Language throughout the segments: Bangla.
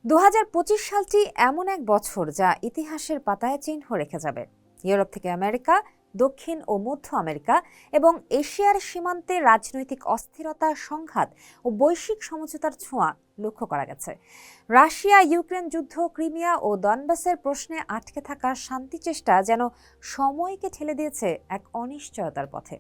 2025 সালটি এমন এক বছর যা ইতিহাসের পাতায় চিহ্ন রেখে যাবে। ইউরোপ থেকে আমেরিকা, দক্ষিণ ও মধ্য আমেরিকা এবং এশিয়ার সীমান্তে রাজনৈতিক অস্থিরতা, সংঘাত ও বৈশ্বিক সমঝোতার ছোঁয়া লক্ষ্য করা গেছে। রাশিয়া ইউক্রেন যুদ্ধ, ক্রিমিয়া ও দনবাসের প্রশ্নে আটকে থাকা শান্তি চেষ্টা যেন সময়কে ঠেলে দিয়েছে এক অনিশ্চয়তার পথে।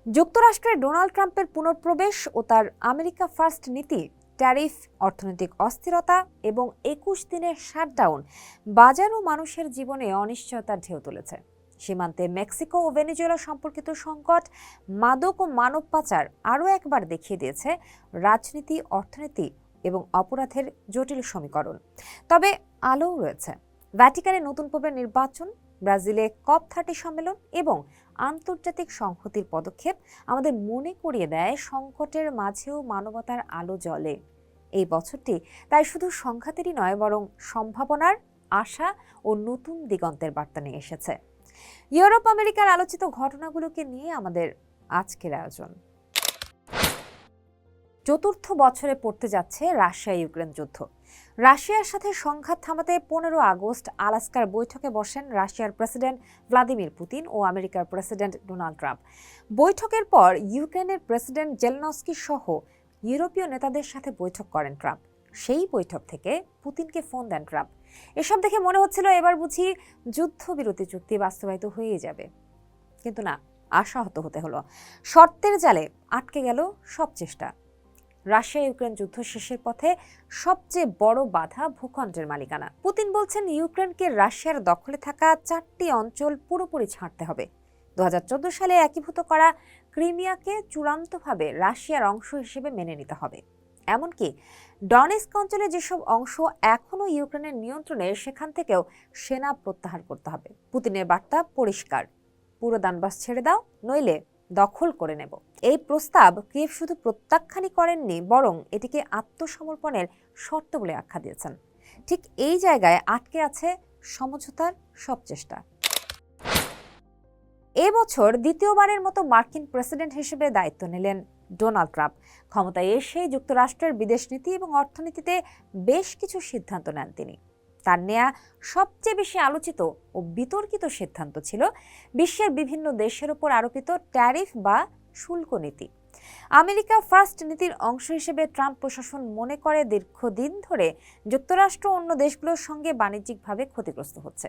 যুক্তরাষ্ট্রের ডোনাল্ড ট্রাম্পের পুনঃপ্রবেশ ও তার আমেরিকা ফার্স্ট নীতি, ট্যারিফ, অর্থনৈতিক অস্থিরতা এবং 21 দিনের শাটডাউন বাজার ও মানুষের জীবনে অনিশ্চয়তার ঢেউ তুলেছে। সীমান্তে মেক্সিকো ও ভেনেজুয়েলা সম্পর্কিত সংকট, মাদক ও মানব পাচার আরও একবার দেখিয়ে দিয়েছে রাজনীতি, অর্থনীতি এবং অপরাধের জটিল সমীকরণ। তবে আলোও রয়েছে। ভ্যাটিকানে নতুন পোপের নির্বাচন, ব্রাজিলে COP30 সম্মেলন এবং আন্তর্জাতিক সংহতির পদক্ষেপ আমাদের মনে করিয়ে দেয় সংকটের মাঝেও মানবতার আলো জ্বলে। এই বছরটি তাই শুধু সংঘাতেরই নয়, বরং সম্ভাবনার, আশা ও নতুন দিগন্তের বার্তা নিয়ে এসেছে। ইউরোপ আমেরিকার আলোচিত ঘটনাগুলোকে নিয়ে আমাদের আজকের আয়োজন। চতুর্থ বছরে পড়তে যাচ্ছে রাশিয়া ইউক্রেন যুদ্ধ। রাশিয়ার সাথে সংঘাত থামাতে 15 আগস্ট আলাস্কার বৈঠকে বসেন রাশিয়ার প্রেসিডেন্ট ভ্লাদিমির পুতিন ও আমেরিকার প্রেসিডেন্ট ডোনাল্ড ট্রাম্প। বৈঠকের পর ইউক্রেনের প্রেসিডেন্ট জেলনস্কি সহ ইউরোপীয় নেতাদের সাথে বৈঠক করেন ট্রাম্প। সেই বৈঠক থেকে পুতিনকে ফোন দেন ট্রাম্প। এসব দেখে মনে হচ্ছিল এবার বুঝি যুদ্ধবিরতি চুক্তি বাস্তবায়িত হয়ে যাবে, কিন্তু না, আশাহত হতে হলো। শর্তের জালে আটকে গেল সব চেষ্টা। রাশিয়া ইউক্রেন যুদ্ধ শেষের পথে সবচেয়ে বড় বাধা ভূখণ্ডের মালিকানা। পুতিন বলছেন ইউক্রেনকে রাশিয়ার দখলে থাকা 4টি অঞ্চল পুরোপুরি ছাড়তে হবে। 2014 সালে একীভূত করা ক্রিমিয়াকে চূড়ান্তভাবে রাশিয়ার অংশ হিসেবে মেনে নিতে হবে। এমনকি ডনেস্ক অঞ্চলে যেসব অংশ এখনও ইউক্রেনের নিয়ন্ত্রণে, সেখান থেকেও সেনা প্রত্যাহার করতে হবে। পুতিনের বার্তা পরিষ্কার: পুরো দানবাস ছেড়ে দাও, নইলে দখল করে নেব। এই প্রস্তাব কিয়েভ শুধু প্রত্যাখ্যানই করেননি, বরং এটিকে আত্মসমর্পণের শর্ত বলে আখ্যা দিয়েছেন। ঠিক এই জায়গায় আটকে আছে সমঝোতার সব চেষ্টা। এবছর দ্বিতীয়বারের মতো মার্কিন প্রেসিডেন্ট হিসেবে দায়িত্ব নিলেন ডোনাল্ড ট্রাম্প। ক্ষমতায় এসে যুক্তরাষ্ট্রের বিদেশ নীতি এবং অর্থনীতিতে বেশ কিছু সিদ্ধান্ত নেন তিনি। তার নেয়া সবচেয়ে বেশি আলোচিত ও বিতর্কিত সিদ্ধান্ত ছিল বিশ্বের বিভিন্ন দেশের উপর আরোপিত ট্যারিফ বা শুল্ক নীতি। আমেরিকা ফার্স্ট নীতির অংশ হিসেবে ট্রাম্প প্রশাসন মনে করে দীর্ঘদিন ধরে যুক্তরাষ্ট্র অন্য দেশগুলোর সঙ্গে বাণিজ্যিকভাবে ক্ষতিগ্রস্ত হচ্ছে।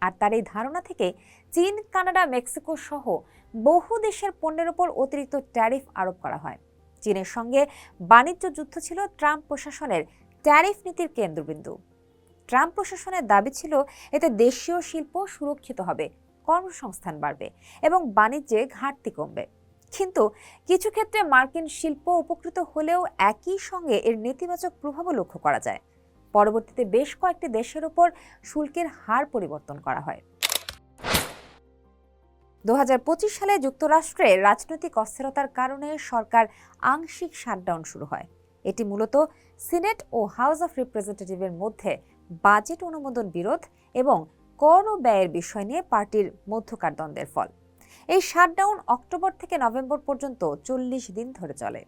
আর তার এই ধারণা থেকে চীন, কানাডা, মেক্সিকো সহ বহু দেশের পণ্যের উপর অতিরিক্ত ট্যারিফ আরোপ করা হয়। চীনের সঙ্গে বাণিজ্য যুদ্ধ ছিল ট্রাম্প প্রশাসনের ট্যারিফ নীতির কেন্দ্রবিন্দু। ট্রাম্প প্রশাসনের দাবি ছিল এতে দেশীয় শিল্প সুরক্ষিত হবে, কর্মসংস্থান বাড়বে এবং বাণিজ্যে ঘাটতি কমবে। কিন্তু কিছু ক্ষেত্রে মার্কিন শিল্প উপকৃত হলেও একই সঙ্গে এর নেতিবাচক প্রভাবও লক্ষ্য করা যায়। পরবর্তীতে বেশ কয়েকটি দেশের উপর শুল্কের হার পরিবর্তন করা হয়। 2025 সালে যুক্তরাষ্ট্রে রাজনৈতিক অস্থিরতার কারণে সরকার আংশিক শাটডাউন শুরু হয়। এটি মূলত সিনেট ও হাউস অফ রিপ্রেজেন্টেটিভের মধ্যে বাজেট অনুমোদন বিরোধ এবং কর ও ব্যয়ের বিষয় নিয়ে পার্টির মধ্যকার দ্বন্দ্বের ফল। এই শাটডাউন অক্টোবর থেকে নভেম্বর পর্যন্ত 40 দিন ধরে চলে।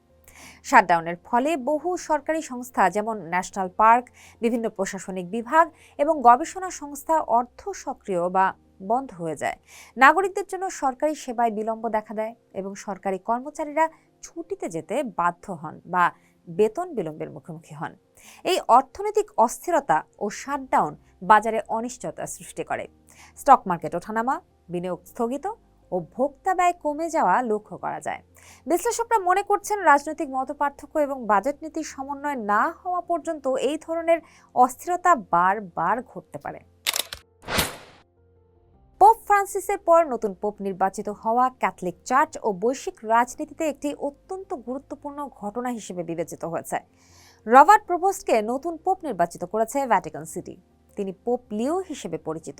শাটডাউনের ফলে বহু সরকারি সংস্থা যেমন ন্যাশনাল পার্ক, বিভিন্ন প্রশাসনিক বিভাগ এবং গবেষণা সংস্থা অর্ধ সক্রিয় বা বন্ধ হয়ে যায়। নাগরিকদের জন্য সরকারি সেবায় বিলম্ব দেখা দেয় এবং সরকারি কর্মচারীরা ছুটিতে যেতে বাধ্য হন বা বেতন বিলম্বের মুখোমুখি হন। এই অর্থনৈতিক অস্থিরতা ও শাটডাউন বাজারে অনিশ্চয়তা সৃষ্টি করে। স্টক মার্কেট ওঠানামা, বিনিয়োগ স্থগিত ও ভোক্তা ব্যয় কমে যাওয়া লক্ষ্য করা যায়। বিশ্লেষকরা মনে করছেন রাজনৈতিক মতপার্থক্য এবং বাজেট নীতির সমন্বয় না হওয়া পর্যন্ত এই ধরনের অস্থিরতা বারবার ঘটতে পারে। পোপ ফ্রান্সিসের পর নতুন পোপ নির্বাচিত হওয়া ক্যাথলিক চার্চ ও বৈশ্বিক রাজনীতিতে একটি অত্যন্ত গুরুত্বপূর্ণ ঘটনা হিসেবে বিবেচিত হয়েছে। রবার্ট প্রভোস্টকে নতুন পোপ নির্বাচিত করেছে ভ্যাটিকান সিটি। তিনি পোপ লিও হিসেবে পরিচিত।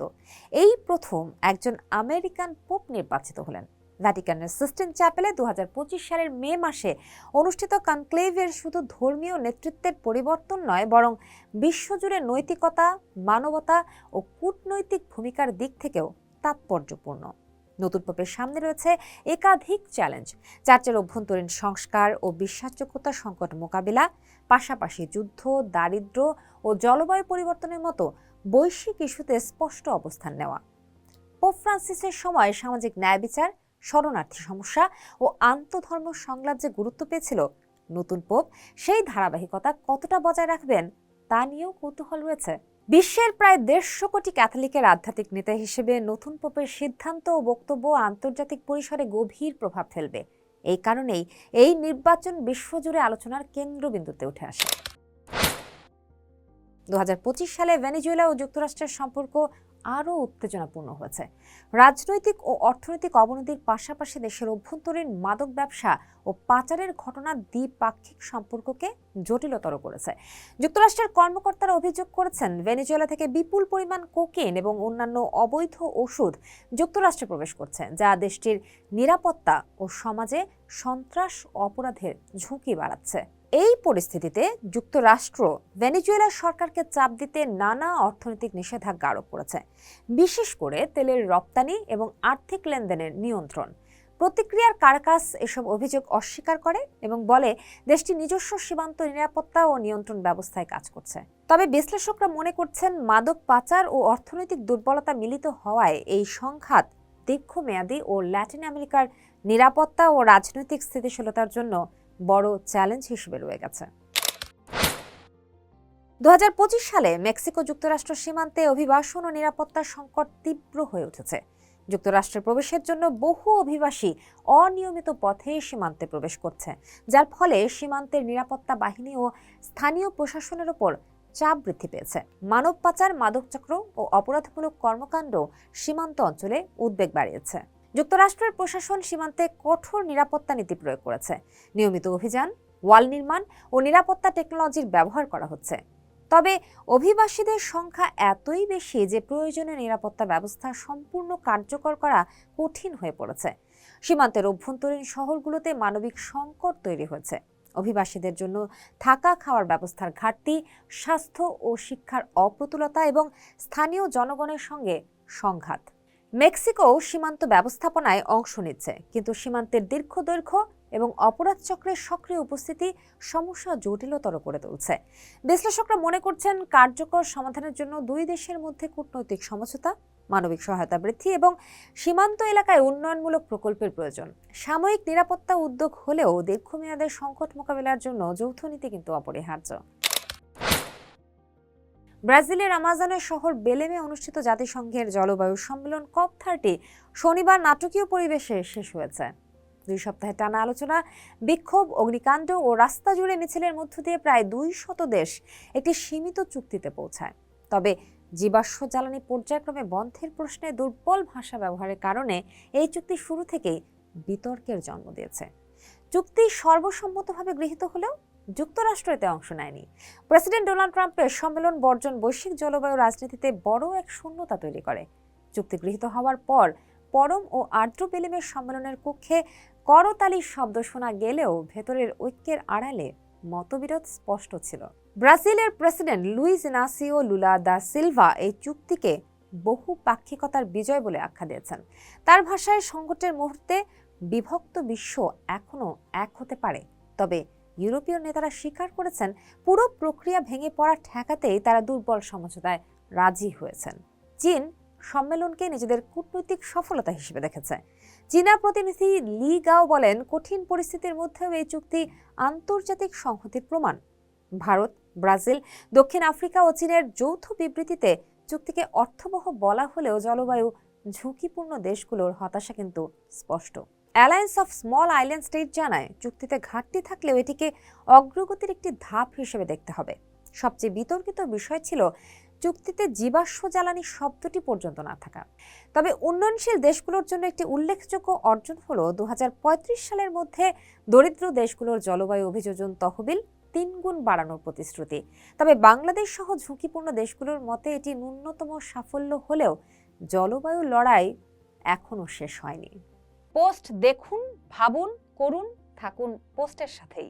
এই প্রথম একজন আমেরিকান পোপ নির্বাচিত হলেন। ভ্যাটিকানের সিস্টিন চ্যাপেলে 2025 সালের মে মাসে অনুষ্ঠিত কনক্লেভের শুধু ধর্মীয় নেতৃত্বের পরিবর্তন নয়, বরং বিশ্বজুড়ে নৈতিকতা, মানবতা ও কূটনৈতিক ভূমিকার দিক থেকেও তাৎপর্যপূর্ণ। নতুন পোপের সামনে রয়েছে একাধিক চ্যালেঞ্জ: চার্চের অভ্যন্তরীণ সংস্কার ও বিশ্বাসযোগ্যতা সংকট মোকাবিলা, পাশাপাশি যুদ্ধ, দারিদ্র্য ও জলবায়ু পরিবর্তনের মতো বৈশ্বিক ইস্যুতে স্পষ্ট অবস্থান নেওয়া। পোপ ফ্রান্সিসের সময় সামাজিক ন্যায় বিচার, শরণার্থী সমস্যা ও আন্তঃধর্ম সংলাপ যে গুরুত্ব পেয়েছিল, নতুন পোপ সেই ধারাবাহিকতা কতটা বজায় রাখবেন তা নিয়েও কৌতূহল রয়েছে। বিশ্বের প্রায় 150 কোটি ক্যাথলিকের আধ্যাত্মিক নেতা হিসেবে নতুন পোপের সিদ্ধান্ত ও বক্তব্য আন্তর্জাতিক পরিসরে গভীর প্রভাব ফেলবে। এই কারণেই এই নির্বাচন বিশ্বজুড়ে আলোচনার কেন্দ্রবিন্দুতে উঠে আসে। 2025 সালে ভেনেজুয়েলা ও যুক্তরাষ্ট্রের সম্পর্ক আরও উত্তেজনাপূর্ণ হয়েছে। রাজনৈতিক ও অর্থনৈতিক অবনতির পাশাপাশি দেশের অভ্যন্তরীণ মাদক ব্যবসা ও পাচারের ঘটনা দ্বিপাক্ষিক সম্পর্ককে জটিলতর করেছে। যুক্তরাষ্ট্রের কর্মকর্তারা অভিযোগ করেছেন, ভেনেজুয়েলা থেকে বিপুল পরিমাণ কোকেন এবং অন্যান্য অবৈধ ওষুধ যুক্তরাষ্ট্রে প্রবেশ করছে, যা দেশটির নিরাপত্তা ও সমাজে সন্ত্রাস অপরাধের ঝুঁকি বাড়াচ্ছে। এই পরিস্থিতিতে যুক্তরাষ্ট্র ভেনেজুয়েলা সরকারকে চাপ দিতে নানা অর্থনৈতিক নিষেধাজ্ঞা আরোপ করেছে, বিশেষ করে তেলের রপ্তানি এবং আর্থিক লেনদেনের নিয়ন্ত্রণ। প্রতিক্রিয়ার কারাকাস এসব অভিযোগ অস্বীকার করে এবং বলে দেশটি নিজস্ব সীমান্ত নিরাপত্তা ও নিয়ন্ত্রণ ব্যবস্থায় কাজ করছে। তবে বিশ্লেষকরা মনে করছেন, মাদক পাচার ও অর্থনৈতিক দুর্বলতা মিলিত হওয়ায় এই সংঘাত দীর্ঘমেয়াদী ও ল্যাটিন আমেরিকার নিরাপত্তা ও রাজনৈতিক স্থিতিশীলতার জন্য বড় চ্যালেঞ্জ হিসেবে রয়ে গেছে। 2025 সালে মেক্সিকো যুক্তরাষ্ট্র সীমান্তে অভিবাসন ও নিরাপত্তা সংকট তীব্র হয়ে উঠেছে। যুক্তরাষ্ট্রে প্রবেশের জন্য বহু অভিবাসী অনিয়মিত পথে সীমান্তে প্রবেশ করছে, যার ফলে সীমান্তের নিরাপত্তা বাহিনী ও স্থানীয় প্রশাসনের উপর চাপ বৃদ্ধি পেয়েছে। মানব পাচার, মাদকচক্র ও অপরাধমূলক কর্মকাণ্ড সীমান্ত অঞ্চলে উদ্বেগ বাড়িয়েছে। যুক্তরাষ্ট্রের প্রশাসন সীমান্তে কঠোর নিরাপত্তা নীতি প্রয়োগ করেছে। নিয়মিত অভিযান, ওয়াল নির্মাণ ও নিরাপত্তা টেকনোলজির ব্যবহার করা হচ্ছে। তবে অভিবাসীদের সংখ্যা এতই বেশি যে প্রয়োজনীয় নিরাপত্তা ব্যবস্থা সম্পূর্ণ কার্যকর করা কঠিন হয়ে পড়েছে। সীমান্তের অভ্যন্তরীণ শহরগুলোতে মানবিক সংকট তৈরি হয়েছে। অভিবাসীদের জন্য থাকা খাওয়ার ব্যবস্থার ঘাটতি, স্বাস্থ্য ও শিক্ষার অপ্রতুলতা এবং স্থানীয় জনগণের সঙ্গে সংঘাত। মেক্সিকো সীমান্ত ব্যবস্থাপনায় অংশ নিচ্ছে, কিন্তু সীমান্তের দীর্ঘদৈর্ঘ্য এবং অপরাধ চক্রের সক্রিয় উপস্থিতি সমস্যা জটিলতর করে তুলছে। বিশ্লেষকরা মনে করছেন, কার্যকর সমাধানের জন্য দুই দেশের মধ্যে কূটনৈতিক সমঝোতা, মানবিক সহায়তা বৃদ্ধি এবং সীমান্ত এলাকায় উন্নয়নমূলক প্রকল্পের প্রয়োজন। সাময়িক নিরাপত্তা উদ্যোগ হলেও দীর্ঘমেয়াদের সংকট মোকাবিলার জন্য যৌথ নীতি কিন্তু অপরিহার্য। ব্রাজিলের আমাজনের শহর বেলেমে অনুষ্ঠিত জাতিসংঘের জলবায়ু সম্মেলন COP30 শনিবার নাটকীয় পরিবেশে শেষ হয়েছে। 2 সপ্তাহের টানা আলোচনা, বিক্ষোভ, অগ্নিকাণ্ড ও রাস্তা জুড়ে মিছিলের মধ্য দিয়ে প্রায় 200 দেশ একটি সীমিত চুক্তিতে পৌঁছায়। তবে জীবাশ্ম জ্বালানি পর্যায়ক্রমে বন্ধের প্রশ্নে দুর্বল ভাষা ব্যবহারের কারণে এই চুক্তি শুরু থেকেই বিতর্কের জন্ম দিয়েছে। চুক্তি সর্বসম্মতভাবে গৃহীত হলেও যুক্তরাষ্ট্র এতে অংশ নেয়নি। প্রেসিডেন্ট ডোনাল্ড ট্রাম্পের সম্মেলন বর্জন বৈশ্বিক জলবায়ু রাজনীতিতে বড় এক শূন্যতা তৈরি করে। চুক্তি গৃহীত হওয়ার পর পরম ও আর্দ্র বেলেমের সম্মেলনের কক্ষে করতালির শব্দ শোনা গেলেও ভেতরের ঐক্যের আড়ালে মতবিরোধ স্পষ্ট ছিল। ব্রাজিলের president Luiz Inacio Lula da Silva এই চুক্তিকে বহুপাক্ষিকতার বিজয় বলে আখ্যা দিয়েছেন। তার ভাষায়, সংকটের মুহূর্তে বিভক্ত বিশ্ব এখনো এক হতে পারে। তবে ইউরোপীয় নেতারা স্বীকার করেছেন, পুরো প্রক্রিয়া ভেঙে পড়া ঠেকাতেই তারা দুর্বল সমঝোতায় রাজি হয়েছেন। চীন সম্মেলনকে নিজেদের কূটনৈতিক সফলতা হিসেবে দেখেছে। চীনা প্রতিনিধি লি গাও বলেন, কঠিন পরিস্থিতির মধ্যেও এই চুক্তি আন্তর্জাতিক সংহতির প্রমাণ। ভারত, ব্রাজিল, দক্ষিণ আফ্রিকা ও চীনের যৌথ বিবৃতিতে চুক্তিকে অর্থবহ বলা হলেও জলবায়ু ঝুঁকিপূর্ণ দেশগুলোর হতাশা কিন্তু স্পষ্ট। Alliance of small island state জানায়, চুক্তিতে ঘাটতি থাকলেও এটিকে অগ্রগতির একটি ধাপ হিসেবে দেখতে হবে। সবচেয়ে বিতর্কিত বিষয় ছিল চুক্তিতে জীবাশ্ম জ্বালানি শব্দটি পর্যন্ত না থাকা। তবে উন্নয়নশীল দেশগুলোর জন্য একটি উল্লেখযোগ্য অর্জন হলো 2035 সালের মধ্যে দরিদ্র দেশগুলোর জলবায়ু অভিযোজন তহবিল 3 গুণ বাড়ানোর প্রতিশ্রুতি। তবে বাংলাদেশ সহ ঝুঁকিপূর্ণ দেশগুলোর মতে এটি ন্যূনতম সাফল্য হলেও জলবায়ু লড়াই এখনো শেষ হয়নি। পোস্ট দেখুন, ভাবুন, করুন, থাকুন পোস্টের সাথেই।